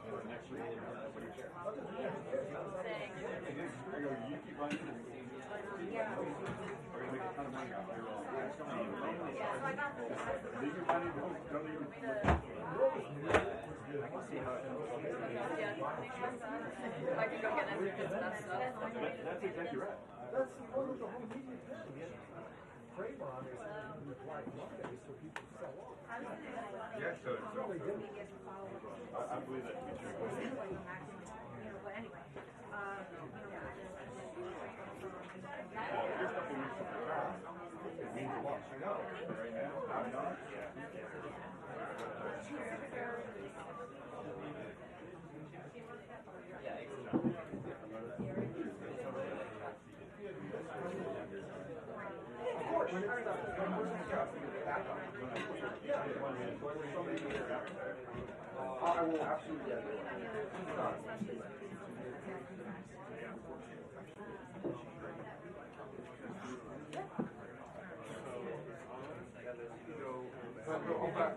you keep running. I can see how it feels. I can go get it if it's messed up. That's exactly right. That's one of the whole media thing. Trayvon is in the Black Monday, so people sell off. Yeah, so I believe that to be true. But anyway, Here's something we should prepare. It means a lot. I know. Right now, I'm not. Of course. I will absolutely get it. Go back.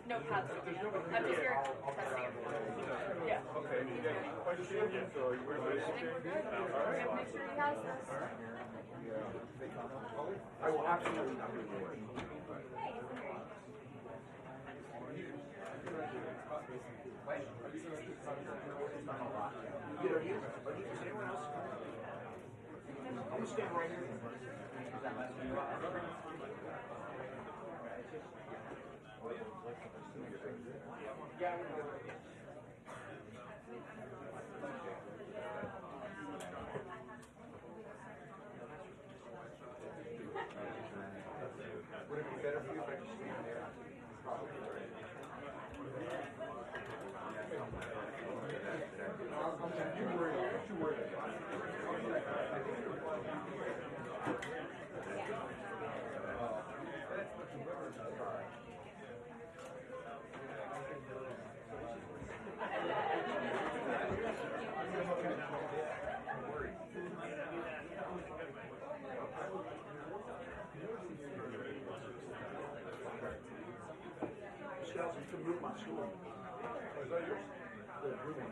No pads. I'm just here testing. Yeah. Okay. Any questions or you want to Make sure he has this. I will absolutely not do it. Is anyone else? I'm going to stand right here. Would it be better for you if I just stand there? Scouts, you can move my stool. Is that yours? The blue one.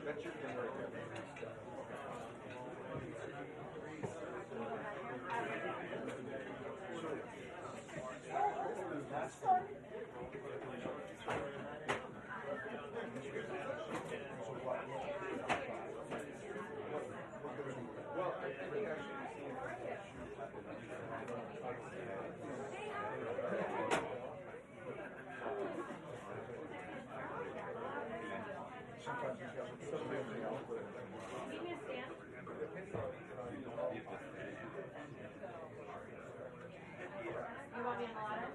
That's your thing right there. Well, I think actually sometimes these guys will put something else with it. give me a stand. You want me on the ladder?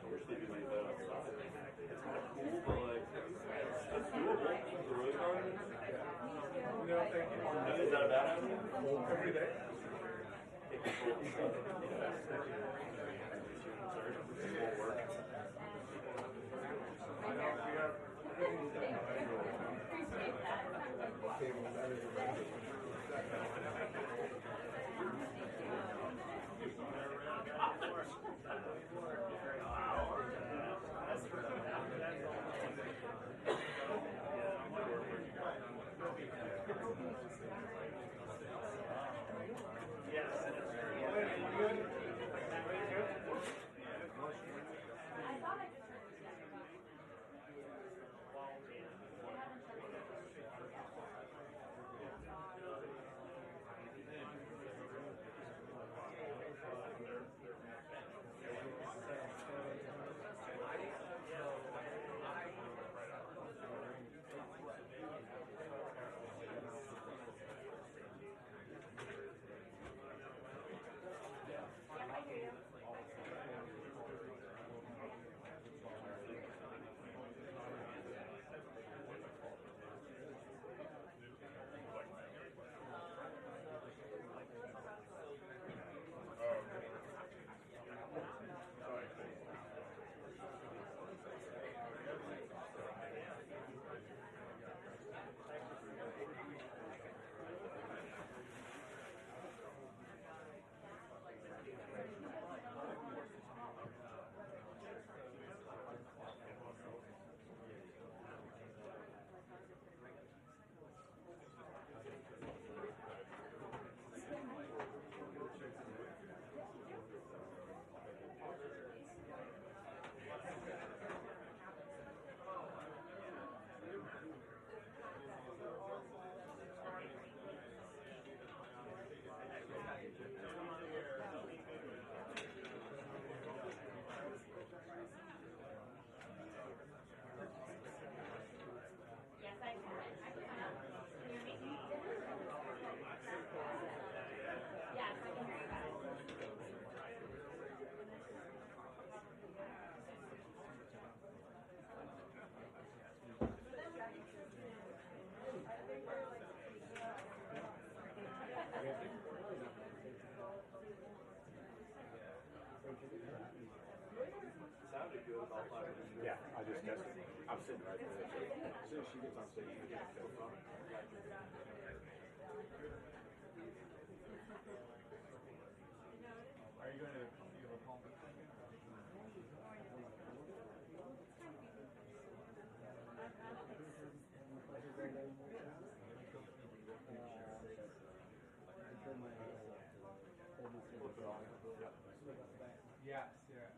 We're sleeping like that outside. It's kind of cool, but like, it's doable. It's a really hard. No, thank you. Is that a bad idea? Every day? good about 5 minutes. Yeah, I just tested. I'm sitting right there. So as soon as she gets on stage, you get to go from it. Are you going to give a call? Yes, yeah.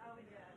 Oh, yeah.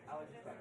Alex is back.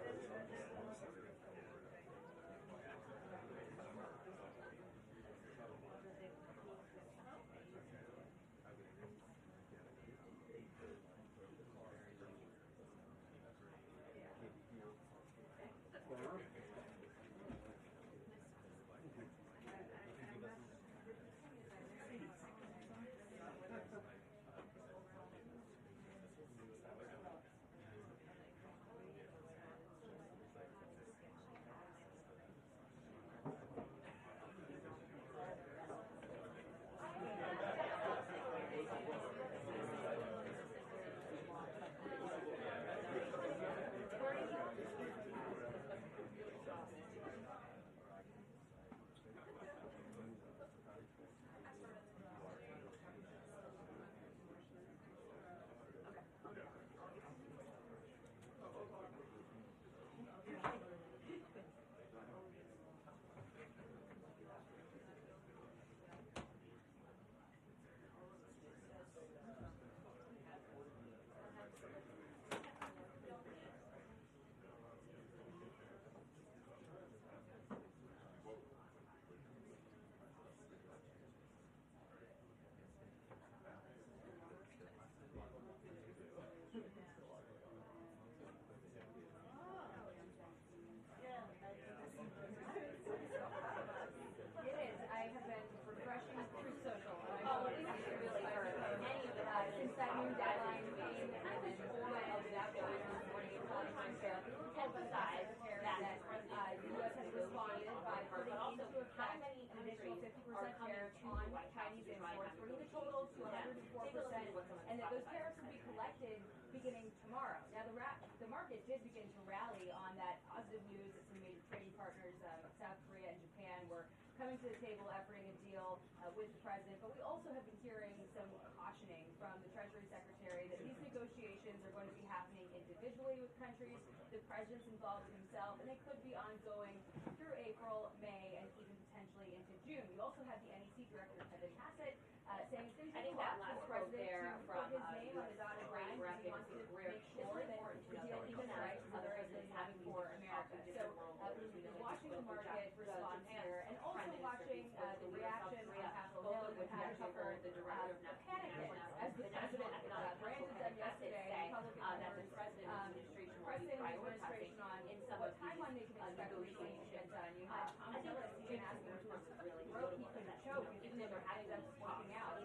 And that those tariffs will be collected beginning tomorrow. Now, the market did begin to rally on that positive news that some major trading partners, South Korea and Japan, were coming to the table offering a deal with the president. But we also have been hearing some cautioning from the Treasury Secretary that these negotiations are going to be happening individually with countries. The president's involved himself, and they could be ongoing through April, May, and even potentially into June. You also have the NEC director, Kevin Hassett, saying things I think that last quote there from his name on the dotted line. He wants to make sure that the deal even right for the president having for America. So we're watching the market respond here, and also watching the reaction on Capitol Hill with Tucker, the director of panic as the president branded them yesterday. Republican pressing the administration on what timeline they can expect to get done. You have Tom Tillis even asking to throat he couldn't choke, even though they're having them walking out.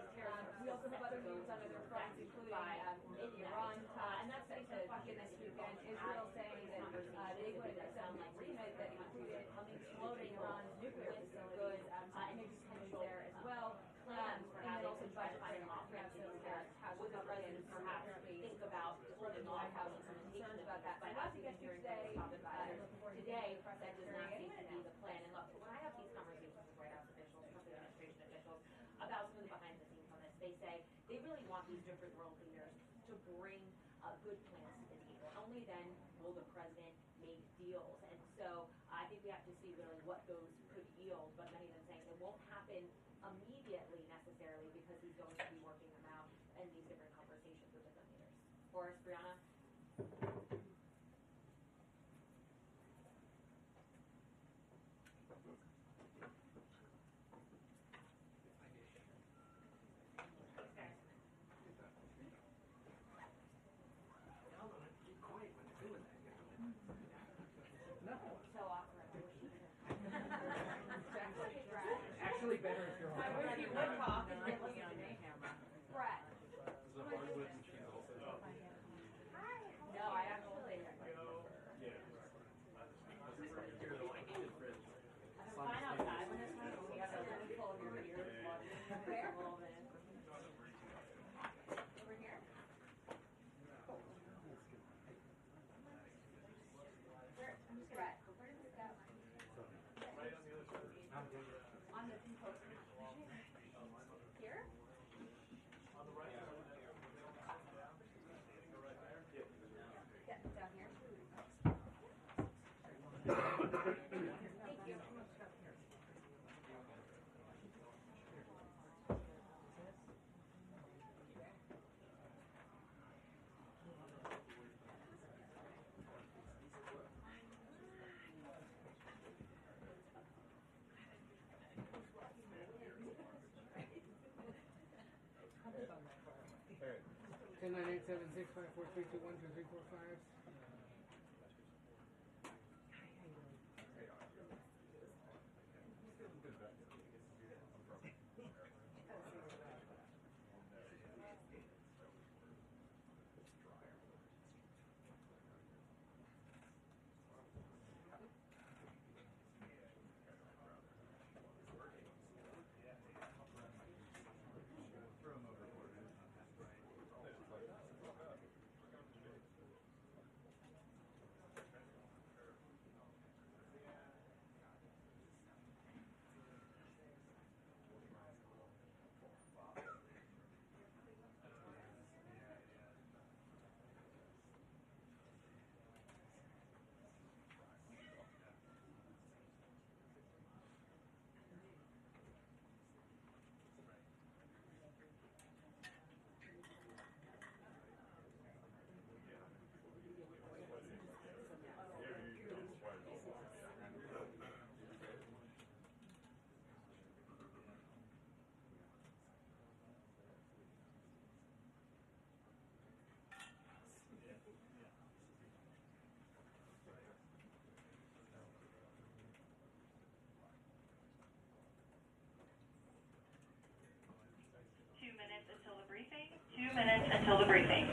We also have other news on other fronts, including Iran, and that's set to begin this weekend. Israel saying that they would accept an agreement that included exploding Iran's nuclear facilities, and maybe some news there as well. Plans for how and they also could try to find an budget alternative would the president perhaps think about holding off on implementation about that. by So having again, hearings today, today, that does not seem to be the plan. And look, when I have these conversations with White House officials, Trump administration officials, about some of the behind the scenes on this, they say they really want these different world leaders to bring good plans to the table. Only then will the president make deals. And so I think we have to see really what those could yield, but many of them saying it won't happen immediately necessarily because he's going to be working them out in these different conversations with different leaders. Boris, Brianna? On the post. Here? Yeah, down here. Thank you. 1098765432123445. Until the briefing. 2 minutes until the briefing.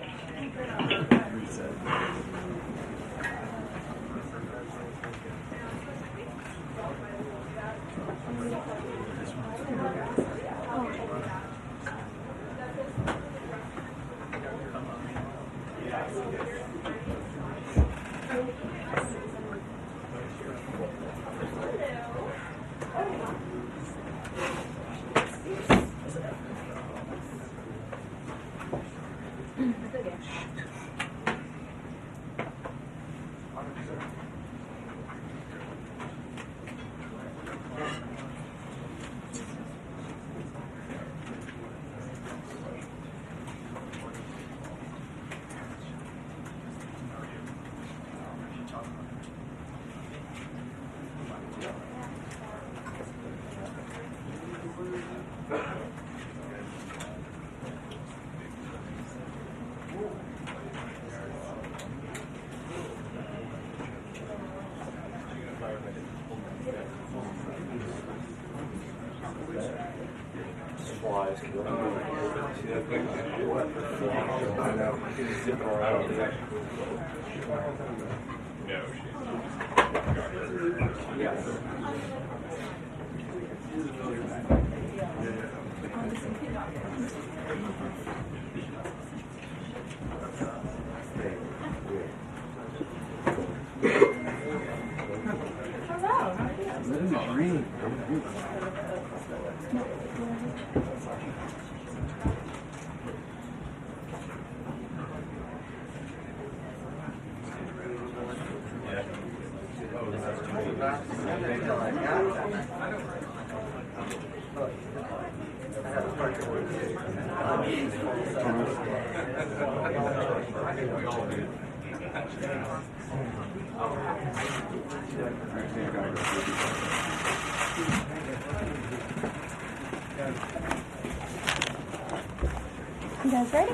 You guys ready?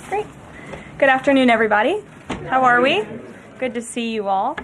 Great. Good afternoon, everybody. How are we? Good to see you all.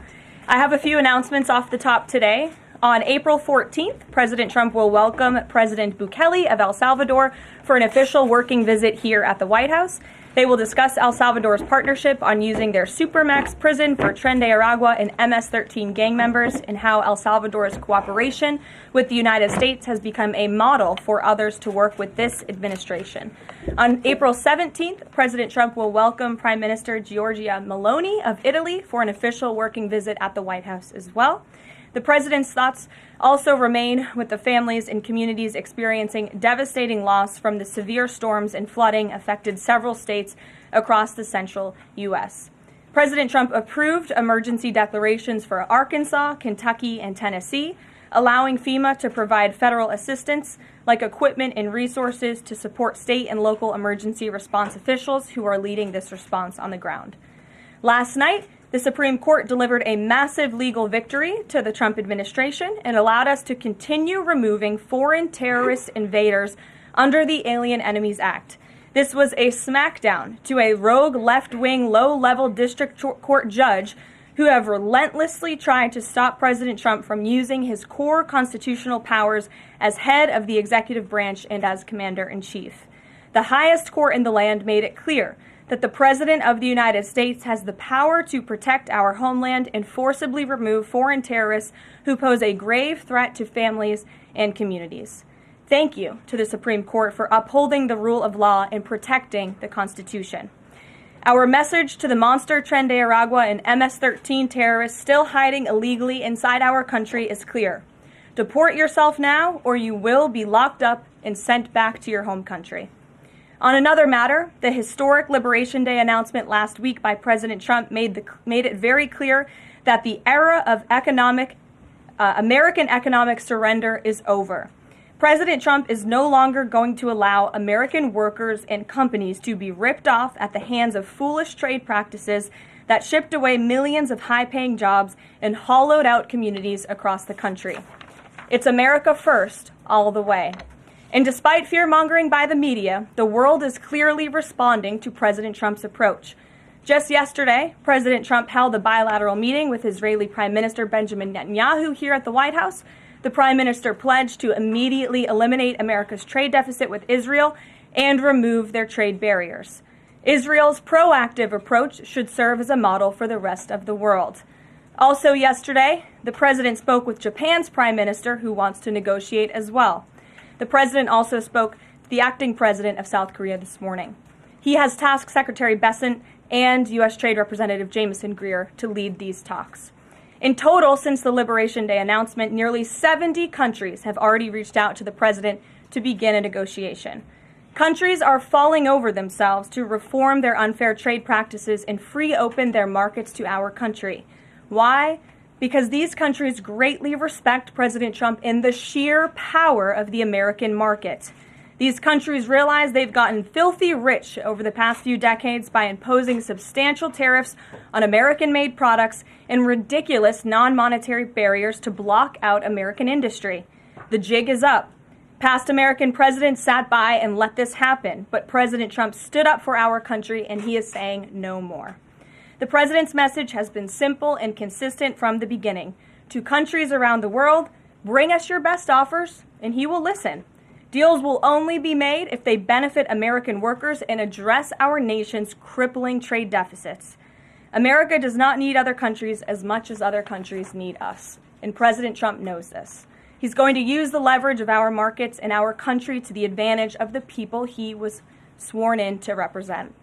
I have a few announcements off the top today. On April 14th, President Trump will welcome President Bukele of El Salvador for an official working visit here at the White House. They will discuss El Salvador's partnership on using their Supermax prison for Tren de Aragua and MS-13 gang members and how El Salvador's cooperation with the United States has become a model for others to work with this administration. On April 17th, President Trump will welcome Prime Minister Giorgia Meloni of Italy for an official working visit at the White House as well. The president's thoughts also remain with the families and communities experiencing devastating loss from the severe storms and flooding affected several states across the central U.S. President Trump approved emergency declarations for Arkansas, Kentucky, and Tennessee, allowing FEMA to provide federal assistance like equipment and resources to support state and local emergency response officials who are leading this response on the ground. Last night, the Supreme Court delivered a massive legal victory to the Trump administration and allowed us to continue removing foreign terrorist invaders under the Alien Enemies Act. This was a smackdown to a rogue left-wing, low-level district court judge who have relentlessly tried to stop President Trump from using his core constitutional powers as head of the executive branch and as commander-in-chief. The highest court in the land made it clear that the President of the United States has the power to protect our homeland and forcibly remove foreign terrorists who pose a grave threat to families and communities. Thank you to the Supreme Court for upholding the rule of law and protecting the Constitution. Our message to the monster Tren de Aragua and MS-13 terrorists still hiding illegally inside our country is clear. Deport yourself now, or you will be locked up and sent back to your home country. On another matter, the historic Liberation Day announcement last week by President Trump made it very clear that the era of American economic surrender is over. President Trump is no longer going to allow American workers and companies to be ripped off at the hands of foolish trade practices that shipped away millions of high-paying jobs and hollowed out communities across the country. It's America first, all the way. And despite fear-mongering by the media, the world is clearly responding to President Trump's approach. Just yesterday, President Trump held a bilateral meeting with Israeli Prime Minister Benjamin Netanyahu here at the White House. The Prime Minister pledged to immediately eliminate America's trade deficit with Israel and remove their trade barriers. Israel's proactive approach should serve as a model for the rest of the world. Also yesterday, the President spoke with Japan's Prime Minister, who wants to negotiate as well. The President also spoke to the acting President of South Korea this morning. He has tasked Secretary Bessent and U.S. Trade Representative Jameson Greer to lead these talks. In total, since the Liberation Day announcement, nearly 70 countries have already reached out to the president to begin a negotiation. Countries are falling over themselves to reform their unfair trade practices and free open their markets to our country. Why? Because these countries greatly respect President Trump in the sheer power of the American market. These countries realize they've gotten filthy rich over the past few decades by imposing substantial tariffs on American-made products and ridiculous non-monetary barriers to block out American industry. The jig is up. Past American presidents sat by and let this happen, but President Trump stood up for our country, and he is saying no more. The president's message has been simple and consistent from the beginning. To countries around the world, bring us your best offers, and he will listen. Deals will only be made if they benefit American workers and address our nation's crippling trade deficits. America does not need other countries as much as other countries need us, and President Trump knows this. He's going to use the leverage of our markets and our country to the advantage of the people he was sworn in to represent.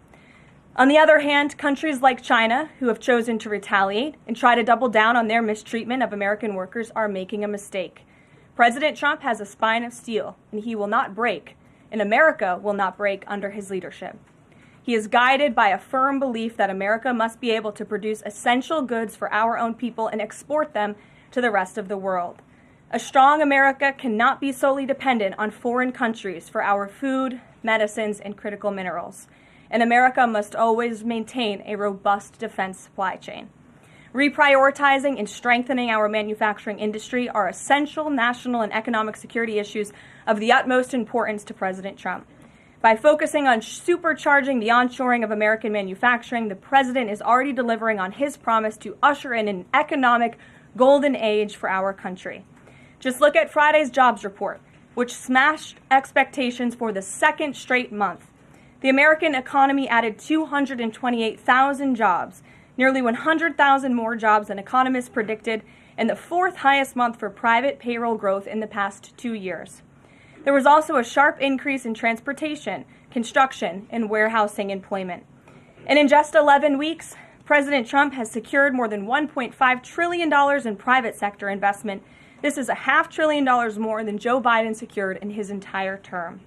On the other hand, countries like China, who have chosen to retaliate and try to double down on their mistreatment of American workers, are making a mistake. President Trump has a spine of steel, and he will not break, and America will not break under his leadership. He is guided by a firm belief that America must be able to produce essential goods for our own people and export them to the rest of the world. A strong America cannot be solely dependent on foreign countries for our food, medicines, and critical minerals. And America must always maintain a robust defense supply chain. Reprioritizing and strengthening our manufacturing industry are essential national and economic security issues of the utmost importance to President Trump. By focusing on supercharging the onshoring of American manufacturing, the president is already delivering on his promise to usher in an economic golden age for our country. Just look at Friday's jobs report, which smashed expectations for the second straight month. The American economy added 228,000 jobs, nearly 100,000 more jobs than economists predicted, and the fourth highest month for private payroll growth in the past 2 years. There was also a sharp increase in transportation, construction, and warehousing employment. And in just 11 weeks, President Trump has secured more than $1.5 trillion in private sector investment. This is $500 billion more than Joe Biden secured in his entire term.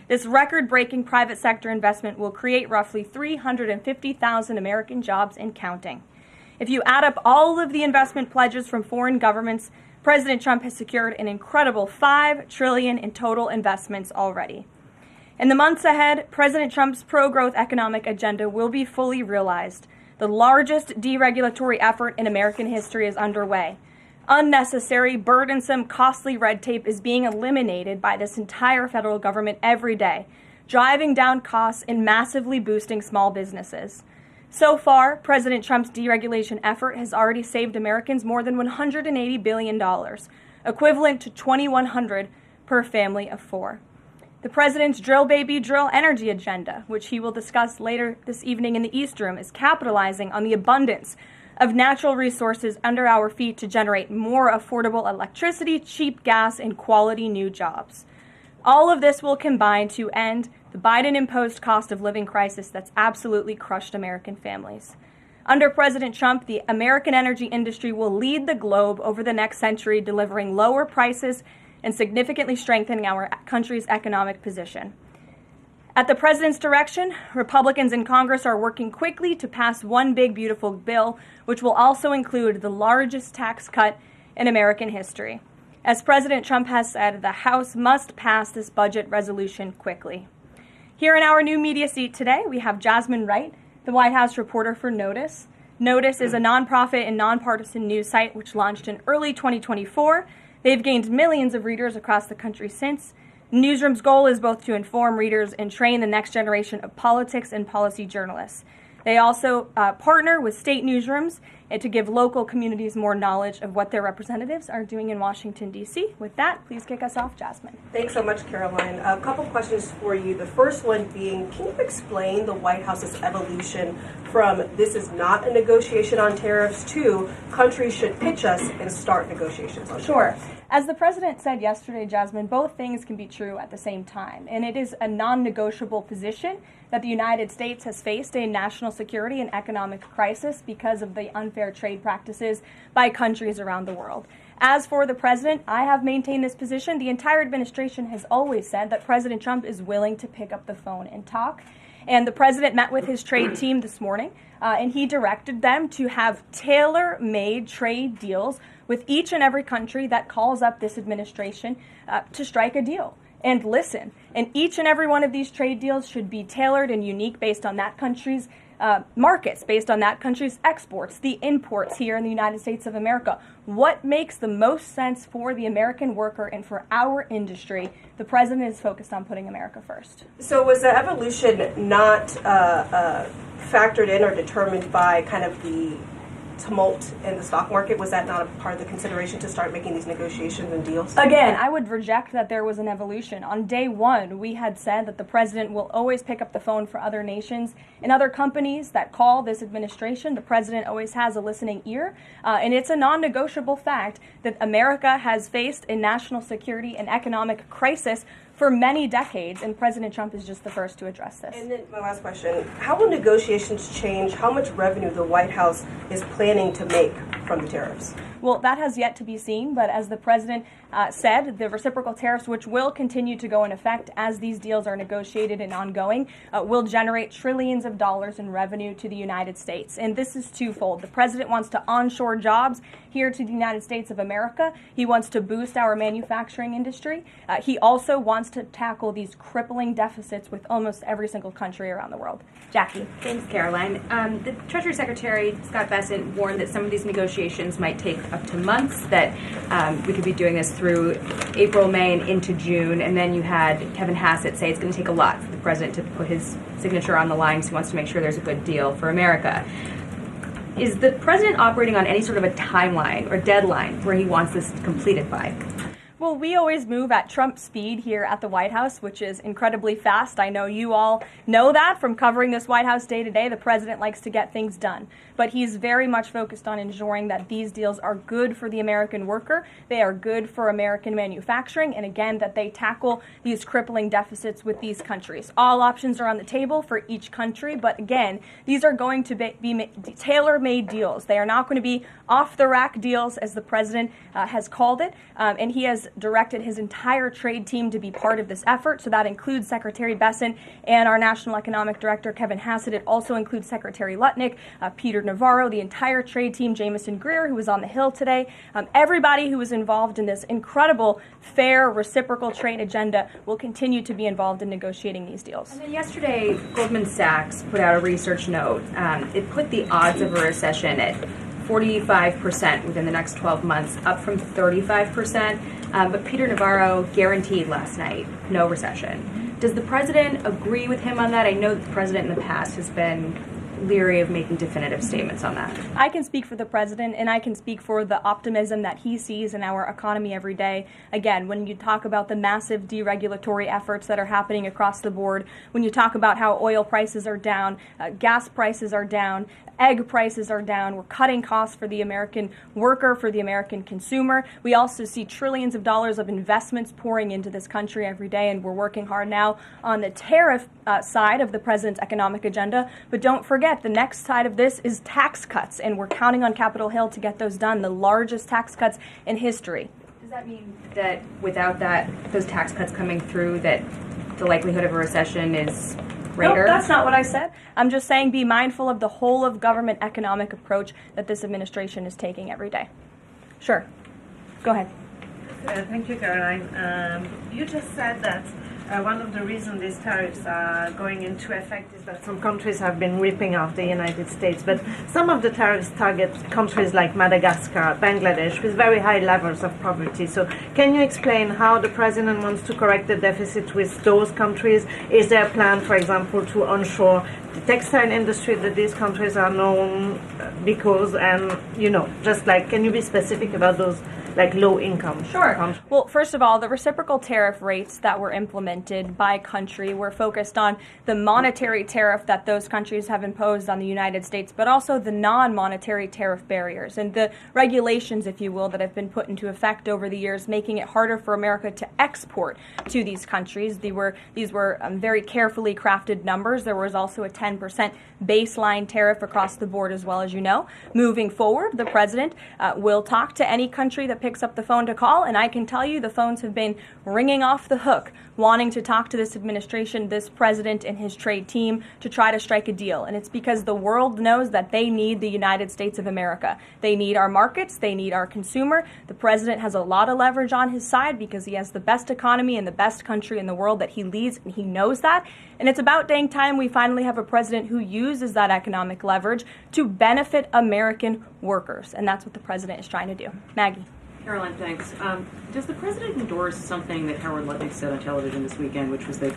This record-breaking private sector investment will create roughly 350,000 American jobs and counting. If you add up all of the investment pledges from foreign governments, President Trump has secured an incredible $5 trillion in total investments already. In the months ahead, President Trump's pro-growth economic agenda will be fully realized. The largest deregulatory effort in American history is underway. Unnecessary, burdensome, costly red tape is being eliminated by this entire federal government every day, driving down costs and massively boosting small businesses. So far, President Trump's deregulation effort has already saved Americans more than $180 billion, equivalent to $2,100 per family of four. The president's drill baby drill energy agenda, which he will discuss later this evening in the East Room, is capitalizing on the abundance of natural resources under our feet to generate more affordable electricity, cheap gas, and quality new jobs. All of this will combine to end the Biden-imposed cost of living crisis that's absolutely crushed American families. Under President Trump, the American energy industry will lead the globe over the next century, delivering lower prices and significantly strengthening our country's economic position. At the president's direction, Republicans in Congress are working quickly to pass one big, beautiful bill, which will also include the largest tax cut in American history. As President Trump has said, the House must pass this budget resolution quickly. Here in our new media seat today, we have Jasmine Wright, the White House reporter for Notice. Notice is a nonprofit and nonpartisan news site which launched in early 2024. They've gained millions of readers across the country since. The newsroom's goal is both to inform readers and train the next generation of politics and policy journalists. They also partner with state newsrooms and to give local communities more knowledge of what their representatives are doing in Washington, D.C. With that, please kick us off, Jasmine. Thanks so much, Karoline. A couple questions for you. The first one being, can you explain the White House's evolution from this is not a negotiation on tariffs to countries should pitch us and start negotiations on tariffs? Sure. As the president said yesterday, Jasmine, both things can be true at the same time. And it is a non-negotiable position that the United States has faced a national security and economic crisis because of the unfair trade practices by countries around the world. As for the president, I have maintained this position. The entire administration has always said that President Trump is willing to pick up the phone and talk. And the president met with his trade team this morning, and he directed them to have tailor-made trade deals with each and every country that calls up this administration to strike a deal and listen. And each and every one of these trade deals should be tailored and unique based on that country's markets, based on that country's exports, the imports here in the United States of America. What makes the most sense for the American worker and for our industry? The president is focused on putting America first. So was the evolution not factored in or determined by kind of the tumult in the stock market? Was that not a part of the consideration to start making these negotiations and deals? Again, I would reject that there was an evolution. On day one, we had said that the president will always pick up the phone for other nations and other companies that call this administration. The president always has a listening ear, and it's a non-negotiable fact that America has faced a national security and economic crisis for many decades, and President Trump is just the first to address this. And then my last question, how will negotiations change how much revenue the White House is planning to make from the tariffs? Well, that has yet to be seen, but as the president said, the reciprocal tariffs, which will continue to go in effect as these deals are negotiated and ongoing, will generate trillions of dollars in revenue to the United States. And this is twofold. The president wants to onshore jobs here to the United States of America. He wants to boost our manufacturing industry. He also wants to tackle these crippling deficits with almost every single country around the world. Jackie. Thanks, Caroline. The Treasury Secretary, Scott Bessent, warned that some of these negotiations might take up to months, that we could be doing this through April, May, and into June. And then you had Kevin Hassett say it's going to take a lot for the president to put his signature on the line because he wants to make sure there's a good deal for America. Is the president operating on any sort of a timeline or deadline where he wants this completed by? Well, we always move at Trump speed here at the White House, which is incredibly fast. I know you all know that from covering this White House day to day. The president likes to get things done, but he's very much focused on ensuring that these deals are good for the American worker, they are good for American manufacturing, and again, that they tackle these crippling deficits with these countries. All options are on the table for each country, but again, these are going to be tailor-made deals. They are not going to be off-the-rack deals, as the president has called it, and he has directed his entire trade team to be part of this effort. So that includes Secretary Bessent and our National Economic Director, Kevin Hassett. It also includes Secretary Lutnick, Peter Navarro, the entire trade team, Jamison Greer, who was on the Hill today. Everybody who was involved in this incredible, fair, reciprocal trade agenda will continue to be involved in negotiating these deals. And then yesterday, Goldman Sachs put out a research note. It put the odds of a recession at 45% within the next 12 months, up from 35%. But Peter Navarro guaranteed last night no recession. Does the president agree with him on that? I know that the president in the past has been leery of making definitive statements on that. I can speak for the president, and I can speak for the optimism that he sees in our economy every day. Again, when you talk about the massive deregulatory efforts that are happening across the board, when you talk about how oil prices are down, gas prices are down, egg prices are down, we're cutting costs for the American worker, for the American consumer. We also see trillions of dollars of investments pouring into this country every day, and we're working hard now on the tariff side of the president's economic agenda. But don't forget, the next side of this is tax cuts, and we're counting on Capitol Hill to get those done, the largest tax cuts in history. Does that mean that without those tax cuts coming through, that the likelihood of a recession is greater? No, that's not what I said. I'm just saying be mindful of the whole of government economic approach that this administration is taking every day. Sure. Go ahead. Thank you, Caroline. You just said that one of the reasons these tariffs are going into effect is that some countries have been ripping off the United States, but some of the tariffs target countries like Madagascar, Bangladesh, with very high levels of poverty. So can you explain how the president wants to correct the deficit with those countries? Is there a plan, for example, to onshore the textile industry that these countries are known because, and, just like, can you be specific about those like low income? Sure. Well, first of all, the reciprocal tariff rates that were implemented by country were focused on the monetary tariff that those countries have imposed on the United States, but also the non-monetary tariff barriers and the regulations, if you will, that have been put into effect over the years, making it harder for America to export to these countries. These were very carefully crafted numbers. There was also a 10% baseline tariff across the board, as well, as you know. Moving forward, the president will talk to any country that picks up the phone to call, and I can tell you the phones have been ringing off the hook, wanting to talk to this administration, this president, and his trade team to try to strike a deal. And it's because the world knows that they need the United States of America. They need our markets. They need our consumer. The president has a lot of leverage on his side because he has the best economy and the best country in the world that he leads, and he knows that. And it's about dang time we finally have a president who uses that economic leverage to benefit American workers. And that's what the president is trying to do. Maggie. Caroline, thanks. Does the president endorse something that Howard Lutnick said on television this weekend, which was that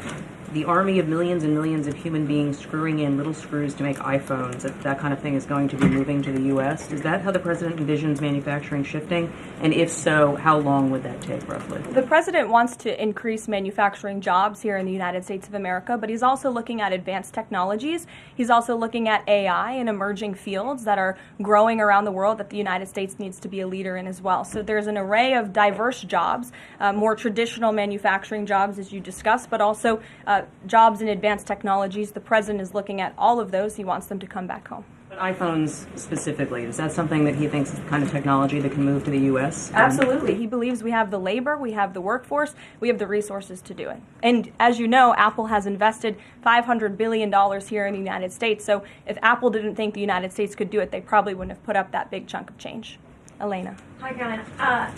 the army of millions and millions of human beings screwing in little screws to make iPhones, that kind of thing is going to be moving to the U.S.? Is that how the president envisions manufacturing shifting? And if so, how long would that take, roughly? The president wants to increase manufacturing jobs here in the United States of America, but he's also looking at advanced technologies. He's also looking at AI and emerging fields that are growing around the world that the United States needs to be a leader in as well. So there's an array of diverse jobs, more traditional manufacturing jobs, as you discussed, but also jobs in advanced technologies. The president is looking at all of those. He wants them to come back home. But iPhones specifically, is that something that he thinks is the kind of technology that can move to the U.S.? Absolutely. He believes we have the labor, we have the workforce, we have the resources to do it. And as you know, Apple has invested $500 billion here in the United States. So if Apple didn't think the United States could do it, they probably wouldn't have put up that big chunk of change. Elena. Hi, Caroline.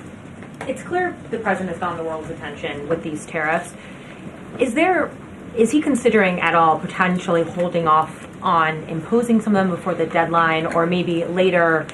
It's clear the president has gotten the world's attention with these tariffs. Is he considering at all potentially holding off on imposing some of them before the deadline, or maybe later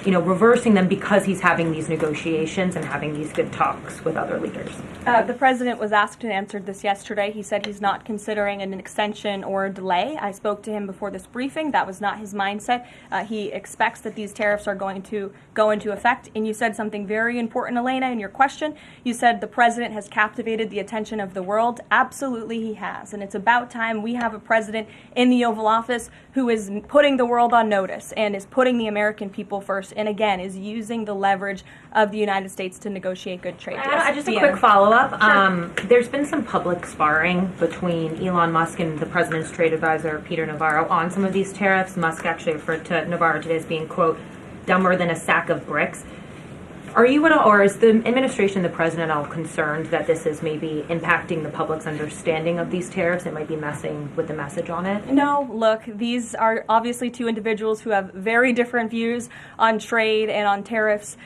reversing them because he's having these negotiations and having these good talks with other leaders? The president was asked and answered this yesterday. He said he's not considering an extension or a delay. I spoke to him before this briefing. That was not his mindset. He expects that these tariffs are going to go into effect. And you said something very important, Elena, in your question. You said the president has captivated the attention of the world. Absolutely he has. And it's about time we have a president in the Oval Office who is putting the world on notice and is putting the American people first, and again, is using the leverage of the United States to negotiate good trade deals. Just a quick follow-up. Sure. There's been some public sparring between Elon Musk and the president's trade advisor, Peter Navarro, on some of these tariffs. Musk actually referred to Navarro today as being, quote, dumber than a sack of bricks. Are you at all, or is the administration, the president, all concerned that this is maybe impacting the public's understanding of these tariffs? It might be messing with the message on it? No, look, these are obviously two individuals who have very different views on trade and on tariffs.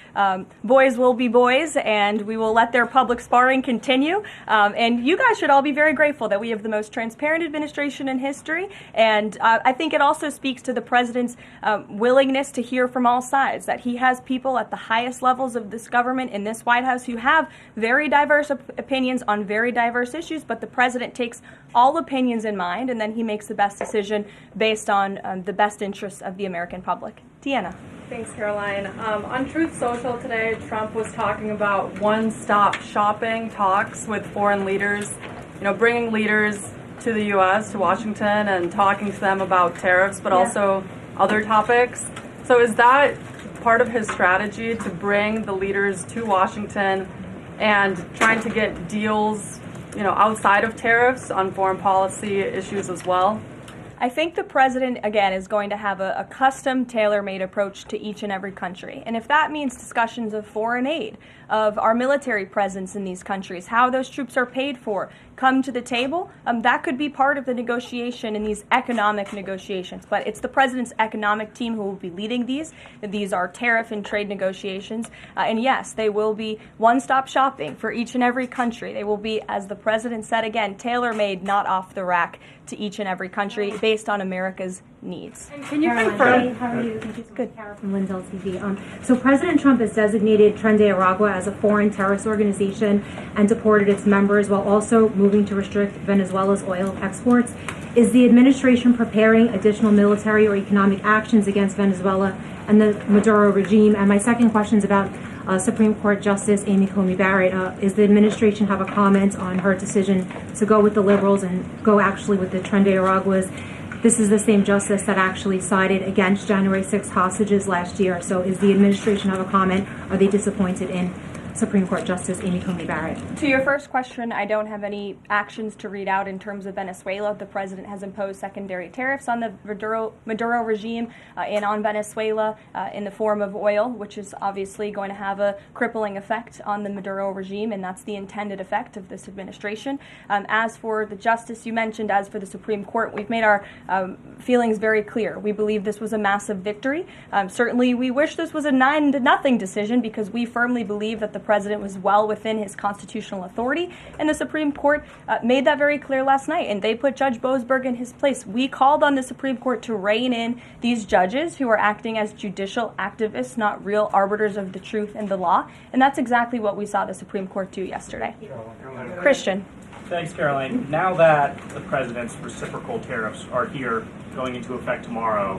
Boys will be boys, and we will let their public sparring continue. And you guys should all be very grateful that we have the most transparent administration in history. And I think it also speaks to the president's willingness to hear from all sides, that he has people at the highest levels of this government in this White House who have very diverse opinions on very diverse issues, but the president takes all opinions in mind, and then he makes the best decision based on the best interests of the American public. Deanna. Thanks, Caroline. On Truth Social today, Trump was talking about one-stop shopping talks with foreign leaders, bringing leaders to the U.S., to Washington, and talking to them about tariffs, but also other topics. So is that part of his strategy to bring the leaders to Washington and trying to get deals, outside of tariffs on foreign policy issues as well? I think the president, again, is going to have a custom, tailor-made approach to each and every country. And if that means discussions of foreign aid, of our military presence in these countries, how those troops are paid for, come to the table, that could be part of the negotiation in these economic negotiations. But it's the president's economic team who will be leading these. These are tariff and trade negotiations. And yes, they will be one-stop shopping for each and every country. They will be, as the president said again, tailor-made, not off the rack, to each and every country based on America's needs. Can you confirm? How are you? Thank you so much, Carol from Lindell TV. So President Trump has designated Tren de Aragua as a foreign terrorist organization and deported its members while also moving to restrict Venezuela's oil exports. Is the administration preparing additional military or economic actions against Venezuela and the Maduro regime? And my second question is about Supreme Court Justice Amy Coney Barrett. Is the administration have a comment on her decision to go with the liberals and go actually with the Tren de Araguas? This is the same justice that actually sided against January 6th hostages last year. So is the administration have a comment? Are they disappointed in Supreme Court Justice Amy Coney Barrett? To your first question, I don't have any actions to read out in terms of Venezuela. The president has imposed secondary tariffs on the Maduro regime and on Venezuela in the form of oil, which is obviously going to have a crippling effect on the Maduro regime, and that's the intended effect of this administration. As for the justice you mentioned, as for the Supreme Court, we've made our feelings very clear. We believe this was a massive victory. Certainly, we wish this was a 9-0 decision because we firmly believe that the president was well within his constitutional authority, and the Supreme Court made that very clear last night, and they put Judge Boasberg in his place. We called on the Supreme Court to rein in these judges who are acting as judicial activists, not real arbiters of the truth and the law, and that's exactly what we saw the Supreme Court do yesterday. Christian. Thanks, Caroline. Now that the president's reciprocal tariffs are here, going into effect tomorrow,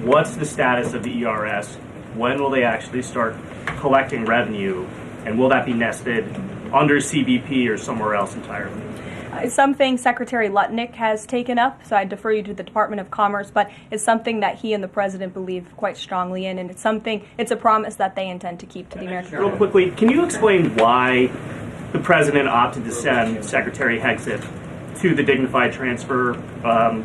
what's the status of the ERS? When will they actually start collecting revenue? And will that be nested under CBP or somewhere else entirely? It's something Secretary Lutnick has taken up, so I defer you to the Department of Commerce, but it's something that he and the president believe quite strongly in, and it's a promise that they intend to keep to the American people. Real quickly, can you explain why the president opted to send Secretary Hegseth to the dignified transfer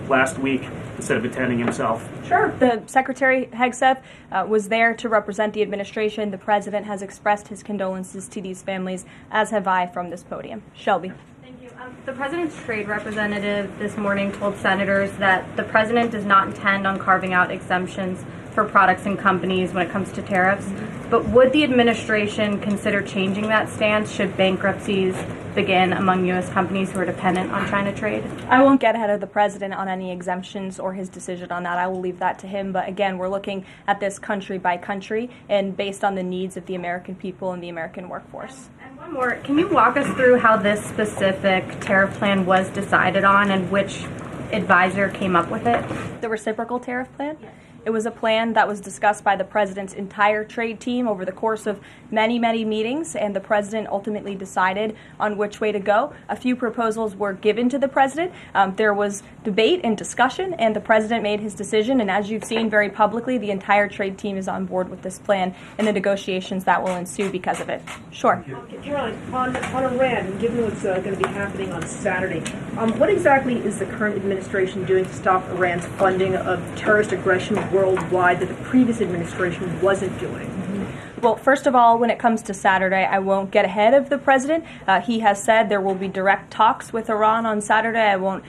last week instead of attending himself? Sure. The Secretary Hegseth was there to represent the administration. The president has expressed his condolences to these families, as have I from this podium. Shelby. Thank you. The president's trade representative this morning told senators that the president does not intend on carving out exemptions for products and companies when it comes to tariffs. But would the administration consider changing that stance should bankruptcies begin among U.S. companies who are dependent on China trade? I won't get ahead of the president on any exemptions or his decision on that. I will leave that to him. But again, we're looking at this country by country and based on the needs of the American people and the American workforce. And one more, can you walk us through how this specific tariff plan was decided on and which advisor came up with it? The reciprocal tariff plan? Yes. It was a plan that was discussed by the president's entire trade team over the course of many, many meetings, and the president ultimately decided on which way to go. A few proposals were given to the president. There was debate and discussion, and the president made his decision. And as you've seen very publicly, the entire trade team is on board with this plan and the negotiations that will ensue because of it. Sure. Caroline, on Iran, and given what's going to be happening on Saturday, what exactly is the current administration doing to stop Iran's funding of terrorist aggression worldwide that the previous administration wasn't doing? Well, first of all, when it comes to Saturday, I won't get ahead of the president. He has said there will be direct talks with Iran on Saturday. I won't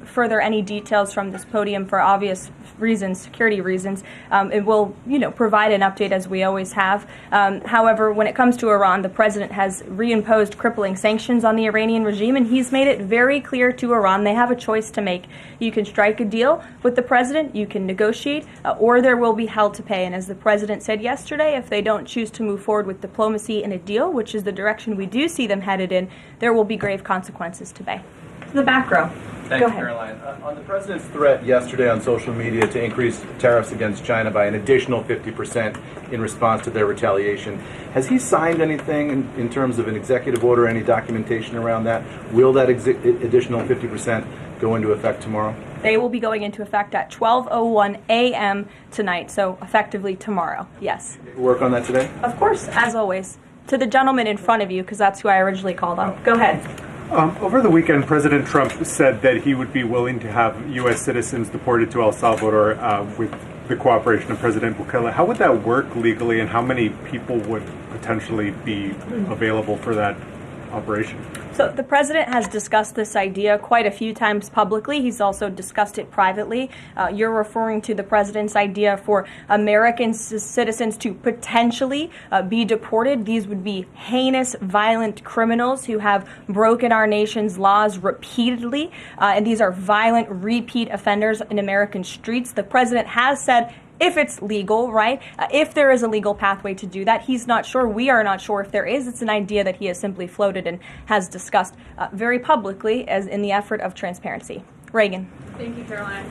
further any details from this podium for obvious reasons, security reasons. It will, provide an update as we always have. However, when it comes to Iran, the president has reimposed crippling sanctions on the Iranian regime, and he's made it very clear to Iran they have a choice to make. You can strike a deal with the president, you can negotiate, or there will be hell to pay. And as the president said yesterday, if they don't choose to move forward with diplomacy and a deal, which is the direction we do see them headed in, there will be grave consequences to pay. The back row. Thank you, Caroline. On the president's threat yesterday on social media to increase tariffs against China by an additional 50% in response to their retaliation, has he signed anything in terms of an executive order, any documentation around that? Will that additional 50% go into effect tomorrow? They will be going into effect at 12:01 a.m. tonight, so effectively tomorrow, yes. Work on that today? Of course, as always. To the gentleman in front of you, because that's who I originally called on. Go ahead. Over the weekend, President Trump said that he would be willing to have U.S. citizens deported to El Salvador with the cooperation of President Bukele. How would that work legally, and how many people would potentially be available for that operation? So the president has discussed this idea quite a few times publicly. He's also discussed it privately. You're referring to the president's idea for American citizens to potentially be deported. These would be heinous, violent criminals who have broken our nation's laws repeatedly. And these are violent, repeat offenders in American streets. The president has said, if it's legal, right? If there is a legal pathway to do that, he's not sure. We are not sure if there is. It's an idea that he has simply floated and has discussed very publicly as in the effort of transparency. Reagan. Thank you, Caroline.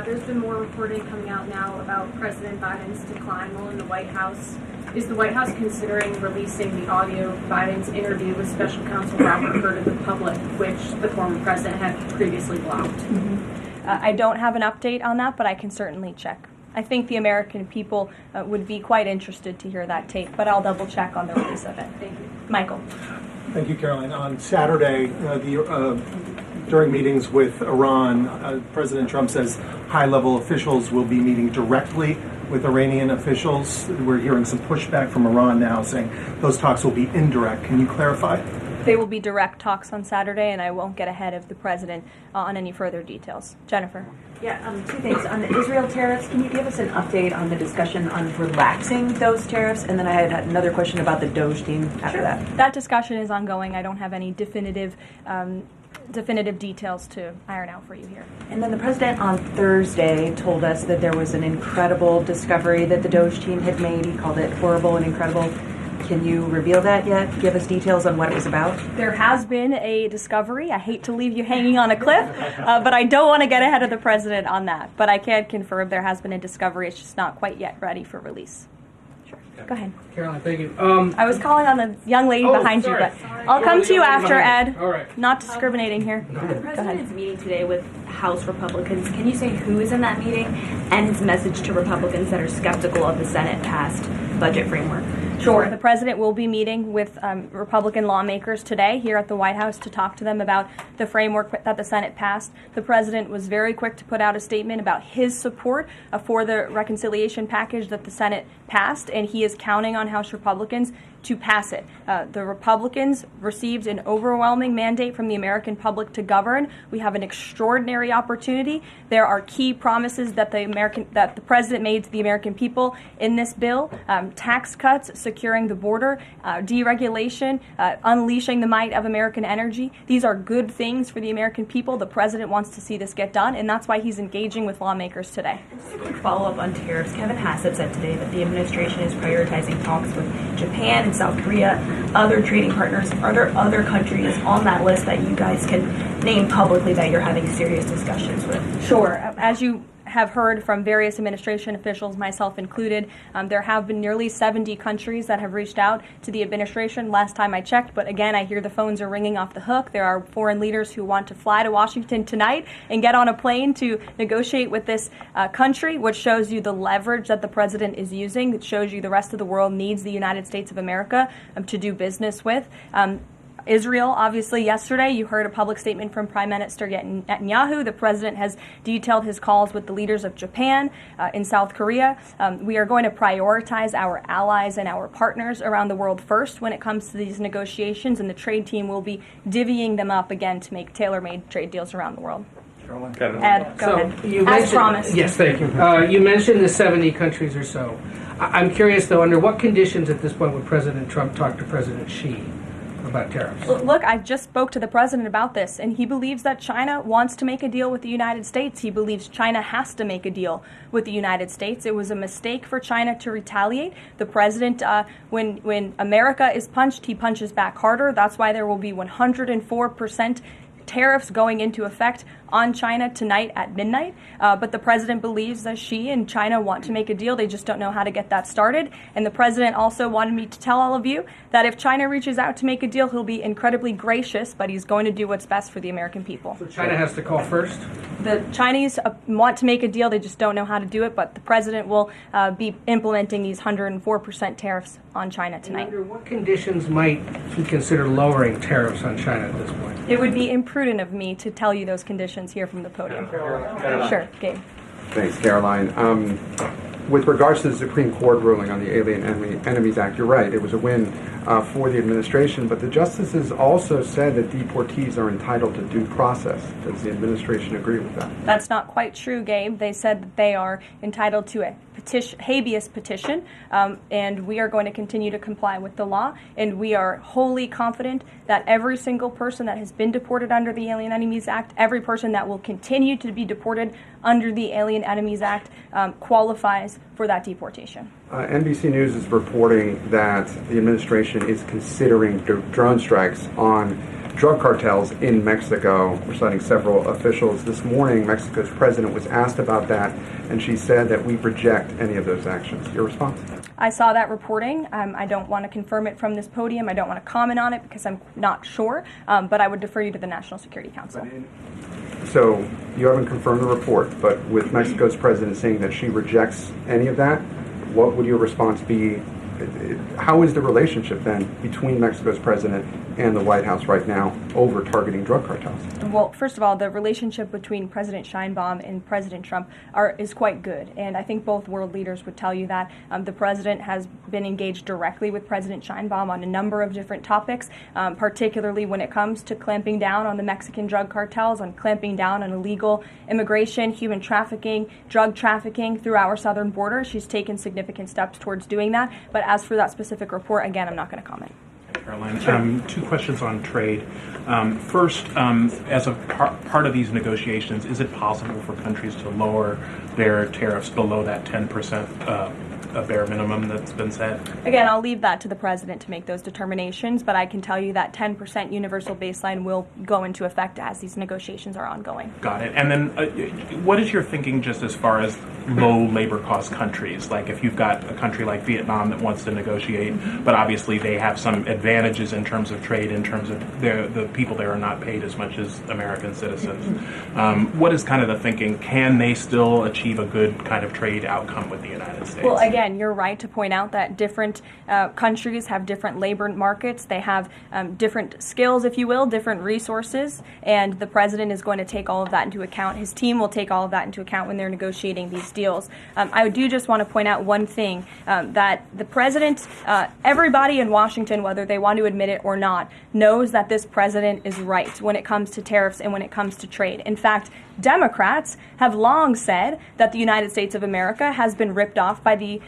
There's been more reporting coming out now about President Biden's decline while in the White House. Is the White House considering releasing the audio of Biden's interview with Special Counsel Robert Hur to the public, which the former president had previously blocked? I don't have an update on that, but I can certainly check. I think the American people would be quite interested to hear that tape, but I'll double check on the release of it. Thank you. Michael. Thank you, Caroline. On Saturday, during meetings with Iran, President Trump says high-level officials will be meeting directly with Iranian officials. We're hearing some pushback from Iran now saying those talks will be indirect. Can you clarify? They will be direct talks on Saturday, and I won't get ahead of the president on any further details. Jennifer. Yeah, two things. On the Israel tariffs, can you give us an update on the discussion on relaxing those tariffs? And then I had another question about the Doge team after that. That discussion is ongoing. I don't have any definitive details to iron out for you here. And then the president on Thursday told us that there was an incredible discovery that the Doge team had made. He called it horrible and incredible. Can you reveal that yet? Give us details on what it was about? There has been a discovery. I hate to leave you hanging on a cliff, but I don't want to get ahead of the president on that. But I can confirm there has been a discovery. It's just not quite yet ready for release. Sure. Go ahead. Caroline, thank you. I was calling on the young lady behind you, but I'll come to you after, Ed. All right. Not discriminating here. The president is meeting today with House Republicans. Can you say who is in that meeting and his message to Republicans that are skeptical of the Senate-passed budget framework? Sure. The president will be meeting with Republican lawmakers today here at the White House to talk to them about the framework that the Senate passed. The president was very quick to put out a statement about his support for the reconciliation package that the Senate passed, and he is counting on House Republicans to pass it. The Republicans received an overwhelming mandate from the American public to govern. We have an extraordinary opportunity. There are key promises that the president made to the American people in this bill: tax cuts, securing the border, deregulation, unleashing the might of American energy. These are good things for the American people. The president wants to see this get done, and that's why he's engaging with lawmakers today. Just a quick follow-up on tariffs. Kevin Hassett said today that the administration is prioritizing talks with Japan and South Korea, other trading partners. Are there other countries on that list that you guys can name publicly that you're having serious discussions with? Sure. As you have heard from various administration officials, myself included, there have been nearly 70 countries that have reached out to the administration last time I checked, but again, I hear the phones are ringing off the hook. There are foreign leaders who want to fly to Washington tonight and get on a plane to negotiate with this country, which shows you the leverage that the president is using. It shows you the rest of the world needs the United States of America to do business with. Israel, obviously, yesterday you heard a public statement from Prime Minister Netanyahu. The president has detailed his calls with the leaders of Japan, in South Korea. We are going to prioritize our allies and our partners around the world first when it comes to these negotiations, and the trade team will be divvying them up again to make tailor-made trade deals around the world. Ed, go ahead. As promised. Yes, thank you. You mentioned the 70 countries or so. I'm curious, though, under what conditions at this point would President Trump talk to President Xi about tariffs? Look, I just spoke to the president about this, and he believes that China wants to make a deal with the United States. He believes China has to make a deal with the United States. It was a mistake for China to retaliate. The president, when America is punched, he punches back harder. That's why there will be 104% tariffs going into effect on China tonight at midnight. But the president believes that Xi and China want to make a deal. They just don't know how to get that started. And the president also wanted me to tell all of you that if China reaches out to make a deal, he'll be incredibly gracious, but he's going to do what's best for the American people. So China has to call first? The Chinese want to make a deal. They just don't know how to do it. But the president will be implementing these 104% tariffs on China tonight. Under what conditions might he consider lowering tariffs on China at this point? It would be imprudent of me to tell you those conditions here from the podium. Sure, Gabe. Thanks, Caroline. With regards to the Supreme Court ruling on the Alien Enemies Act, you're right, it was a win for the administration, but the justices also said that deportees are entitled to due process. Does the administration agree with that? That's not quite true, Gabe. They said that they are entitled to a habeas petition, and we are going to continue to comply with the law, and we are wholly confident that every single person that has been deported under the Alien Enemies Act, every person that will continue to be deported under the Alien Enemies Act qualifies for that deportation. NBC News is reporting that the administration is considering drone strikes on drug cartels in Mexico. We're citing several officials. This morning, Mexico's president was asked about that, and she said that we reject any of those actions. Your response? I saw that reporting. I don't want to confirm it from this podium. I don't want to comment on it because I'm not sure, but I would defer you to the National Security Council. So you haven't confirmed the report, but with Mexico's president saying that she rejects any of that, what would your response be? How is the relationship then between Mexico's president and the White House right now over targeting drug cartels? Well, first of all, the relationship between President Sheinbaum and President Trump is quite good, and I think both world leaders would tell you that. The president has been engaged directly with President Sheinbaum on a number of different topics, particularly when it comes to clamping down on the Mexican drug cartels, on clamping down on illegal immigration, human trafficking, drug trafficking through our southern border. She's taken significant steps towards doing that, but as for that specific report, again, I'm not going to comment. Caroline, Sure. Two questions on trade. First, as a part of these negotiations, is it possible for countries to lower their tariffs below that 10% bare minimum that's been set? Again, I'll leave that to the president to make those determinations, but I can tell you that 10% universal baseline will go into effect as these negotiations are ongoing. Got it. And then what is your thinking just as far as low labor cost countries? Like if you've got a country like Vietnam that wants to negotiate, but obviously they have some advantages in terms of trade, in terms of the people there are not paid as much as American citizens. What is kind of the thinking? Can they still achieve a good kind of trade outcome with the United States? Well, again, again, you're right to point out that different countries have different labor markets. They have different skills, if you will, different resources, and the president is going to take all of that into account. His team will take all of that into account when they're negotiating these deals. I do just want to point out one thing, that the president, everybody in Washington, whether they want to admit it or not, knows that this president is right when it comes to tariffs and when it comes to trade. In fact, Democrats have long said that the United States of America has been ripped off by the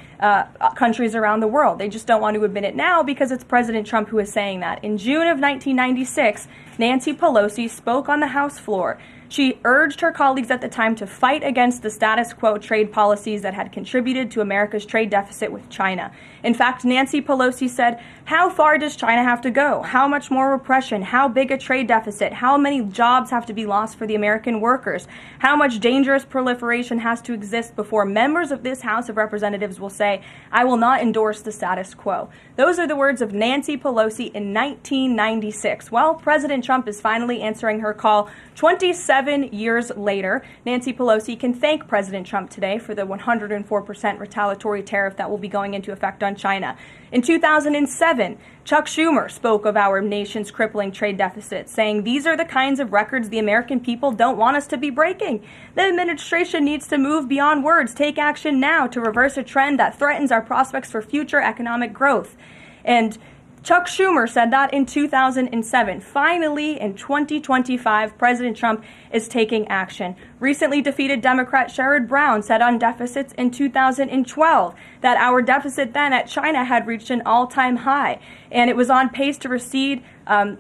countries around the world. They just don't want to admit it now because it's President Trump who is saying that. In June of 1996, Nancy Pelosi spoke on the House floor. She urged her colleagues at the time to fight against the status quo trade policies that had contributed to America's trade deficit with China. In fact, Nancy Pelosi said, "How far does China have to go? How much more repression? How big a trade deficit? How many jobs have to be lost for the American workers? How much dangerous proliferation has to exist before members of this House of Representatives will say, 'I will not endorse the status quo'?" Those are the words of Nancy Pelosi in 1996. Well, President Trump is finally answering her call 27 years later. Nancy Pelosi can thank President Trump today for the 104% retaliatory tariff that will be going into effect on China. In 2007, Chuck Schumer spoke of our nation's crippling trade deficit, saying, "These are the kinds of records the American people don't want us to be breaking. The administration needs to move beyond words, take action now to reverse a trend that threatens our prospects for future economic growth." And Chuck Schumer said that in 2007. Finally, in 2025, President Trump is taking action. Recently defeated Democrat Sherrod Brown said on deficits in 2012 that our deficit then at China had reached an all-time high, and it was on pace to recede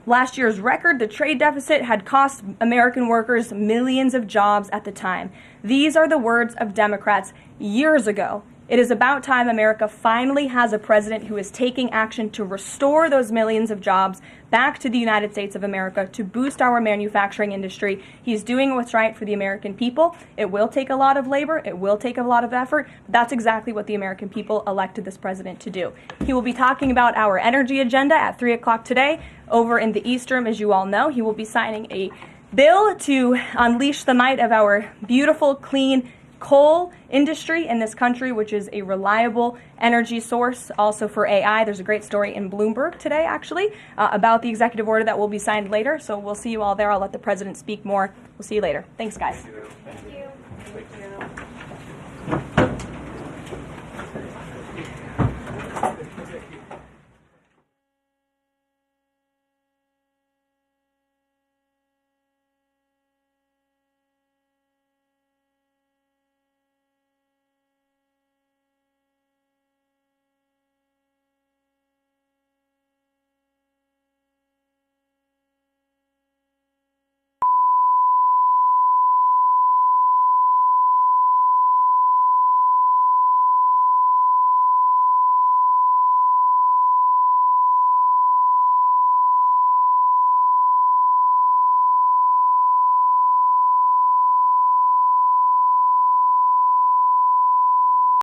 last year's record. The trade deficit had cost American workers millions of jobs at the time. These are the words of Democrats years ago. It is about time America finally has a president who is taking action to restore those millions of jobs back to the United States of America, to boost our manufacturing industry. He's doing what's right for the American people. It will take a lot of labor. It will take a lot of effort. That's exactly what the American people elected this president to do. He will be talking about our energy agenda at 3 o'clock today over in the East Room, as you all know. He will be signing a bill to unleash the might of our beautiful, clean coal industry in this country, which is a reliable energy source also for AI. There's a great story in Bloomberg today, actually, about the executive order that will be signed later. So we'll see you all there. I'll let the president speak more. We'll see you later. Thanks, guys. Thank you.